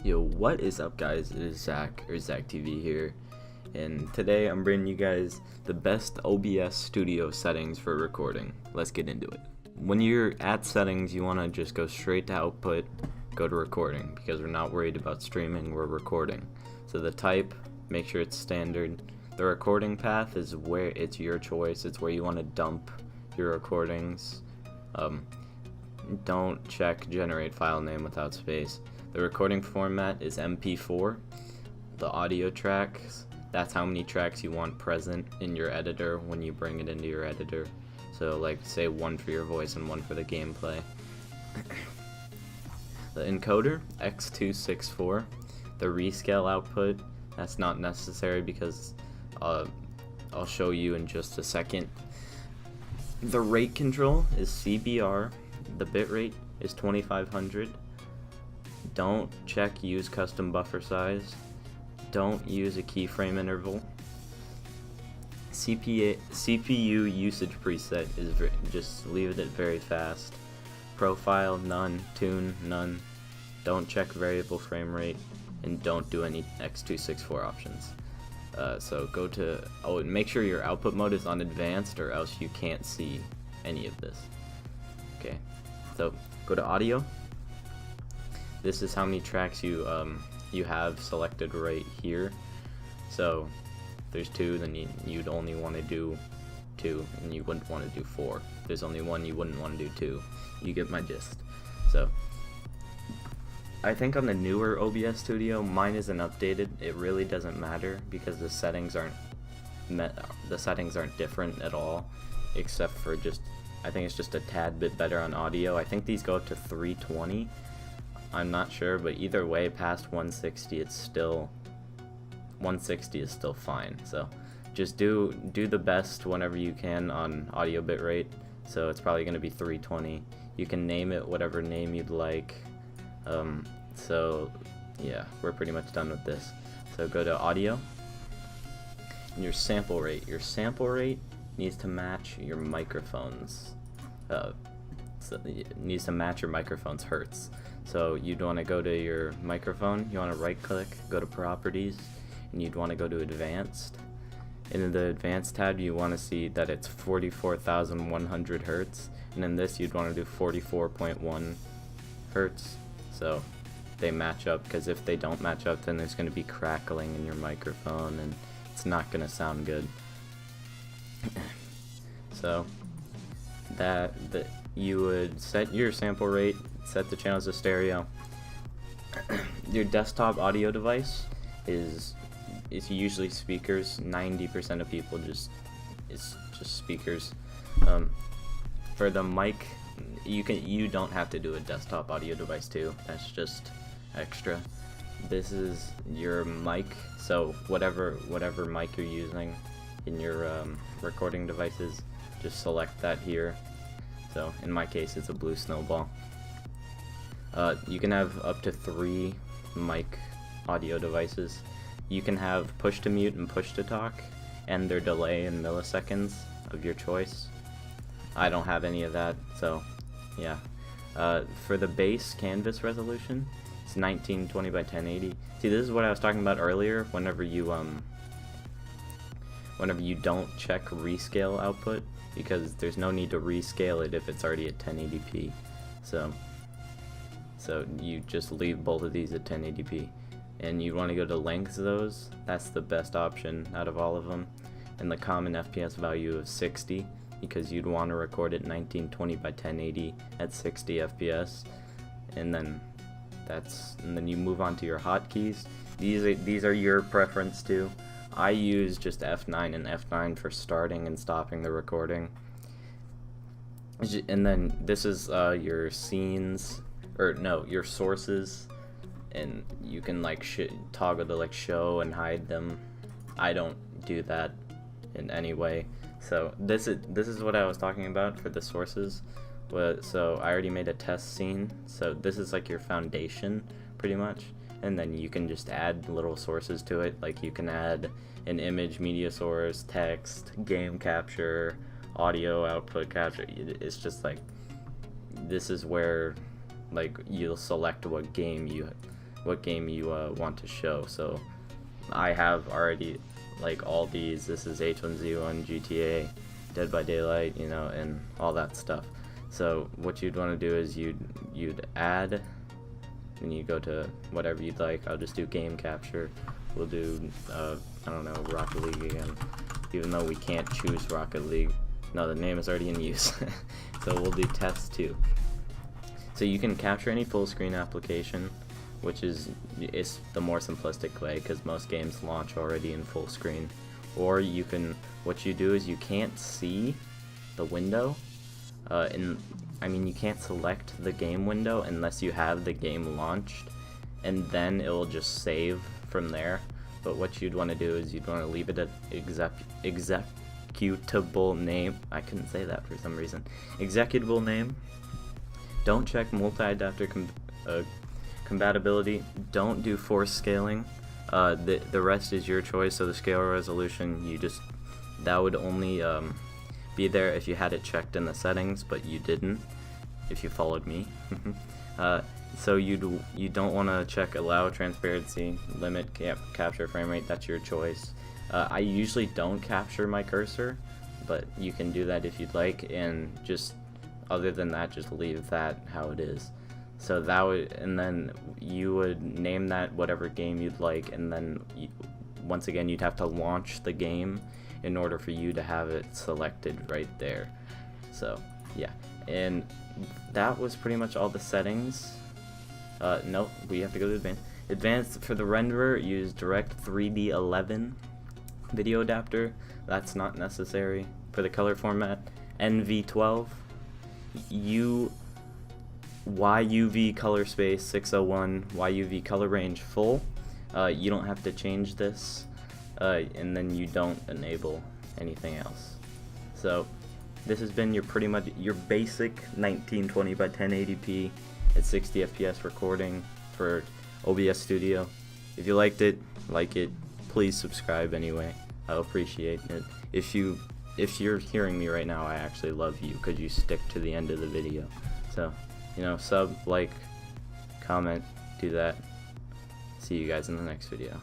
Yo, what is up, guys? It is Zach, or ZachTV here, and today I'm bringing you guys the best OBS Studio settings for recording. Let's get into it. When you're at settings, you want to just go straight to output, go to recording, because we're not worried about streaming, we're recording. So the type, make sure it's standard. The recording path is where it's your choice, it's where you want to dump your recordings. Don't check generate file name without space. The recording format is MP4. The audio tracks, that's how many tracks you want present in your editor when you bring it into your editor. So like say one for your voice and one for the gameplay. The encoder, X264. The rescale output, that's not necessary because I'll show you in just a second. The rate control is CBR. The bitrate is 2500. Don't check use custom buffer size. Don't use a keyframe interval. CPU usage preset is just leave it very fast. Profile, none. Tune, none. Don't check variable frame rate, and don't do any X264 options. So go to, make sure your output mode is on advanced, or else you can't see any of this. Okay, so go to audio. This is how many tracks you have selected right here. So if there's two, then you'd only want to do 2, and you wouldn't want to do 4. If there's only 1, you wouldn't want to do 2. You get my gist. So I think on the newer OBS Studio, mine isn't updated. It really doesn't matter because the settings aren't different at all, except for I think it's just a tad bit better on audio. I think these go up to 320. I'm not sure, but either way, past 160, it's still 160 is still fine. So just do the best whenever you can on audio bitrate. So it's probably going to be 320. You can name it whatever name you'd like. So yeah, we're pretty much done with this. So go to audio and your sample rate. Your sample rate needs to match your microphone's. So it needs to match your microphone's hertz. So you'd want to go to your microphone. You want to right click, go to properties, and you'd want to go to advanced. And in the advanced tab, you want to see that it's 44,100 hertz, and in this you'd want to do 44.1 hertz. So they match up, because if they don't match up, then there's going to be crackling in your microphone and it's not going to sound good. So that you would set your sample rate, set the channels to stereo. Your desktop audio device is usually speakers. 90% of people it's just speakers. For the mic, you don't have to do a desktop audio device too. That's just extra. This is your mic, so whatever mic you're using in your recording devices, just select that here. So in my case, it's a blue snowball. You can have up to 3 mic audio devices. You can have push to mute and push to talk, and their delay in milliseconds of your choice. I don't have any of that, so yeah. For the base canvas resolution, it's 1920 by 1080. See, this is what I was talking about earlier. Whenever you don't check rescale output, because there's no need to rescale it if it's already at 1080p. So you just leave both of these at 1080p, and you want to go to lengths of those. That's the best option out of all of them, and the common FPS value of 60, because you'd want to record it 1920 by 1080 at 60 FPS, and then you move on to your hotkeys. These are your preference too. I use just F9 and F9 for starting and stopping the recording. And then this is your scenes, or no, your sources, and you can like toggle to like show and hide them. I don't do that in any way. So this is what I was talking about for the sources. So I already made a test scene. So this is like your foundation pretty much. And then you can just add little sources to it. Like you can add an image media source, text, game capture, audio output capture. It's just like, this is where like you'll select what what game you want to show. So I have already like all these. This is H1Z1, GTA, Dead by Daylight, you know, and all that stuff. So what you'd want to do is you'd add, and you go to whatever you'd like. I'll just do game capture. We'll do I don't know, Rocket League again, even though we can't choose Rocket League. No, the name is already in use. So we'll do test 2. So you can capture any full screen application, which is the more simplistic way, because most games launch already in full screen. Or you can, what you do is you can't see the window, I mean you can't select the game window unless you have the game launched, and then it will just save from there. But what you'd want to do is you'd want to leave it at executable name. I couldn't say that for some reason. Executable name. Don't check multi-adapter compatibility. Don't do force scaling. The rest is your choice. So the scale resolution, that would only be there if you had it checked in the settings, but you didn't, if you followed me. So you don't want to check allow transparency, limit capture frame rate. That's your choice. I usually don't capture my cursor, but you can do that if you'd like, and just other than that, just leave that how it is. So that would, and then you would name that whatever game you'd like, and then once again you'd have to launch the game in order for you to have it selected right there. So yeah, and that was pretty much all the settings. Nope, we have to go to advanced. Advanced for the renderer, use direct 3D 11 video adapter. That's not necessary. For the color format, NV12, YUV color space 601, YUV color range full. You don't have to change this, and then you don't enable anything else. So this has been pretty much your basic 1920 by 1080p at 60 FPS recording for OBS Studio. If you liked it, please subscribe anyway. I'll appreciate it. If you're hearing me right now, I actually love you because you stick to the end of the video. So, you know, sub, like, comment, do that. See you guys in the next video.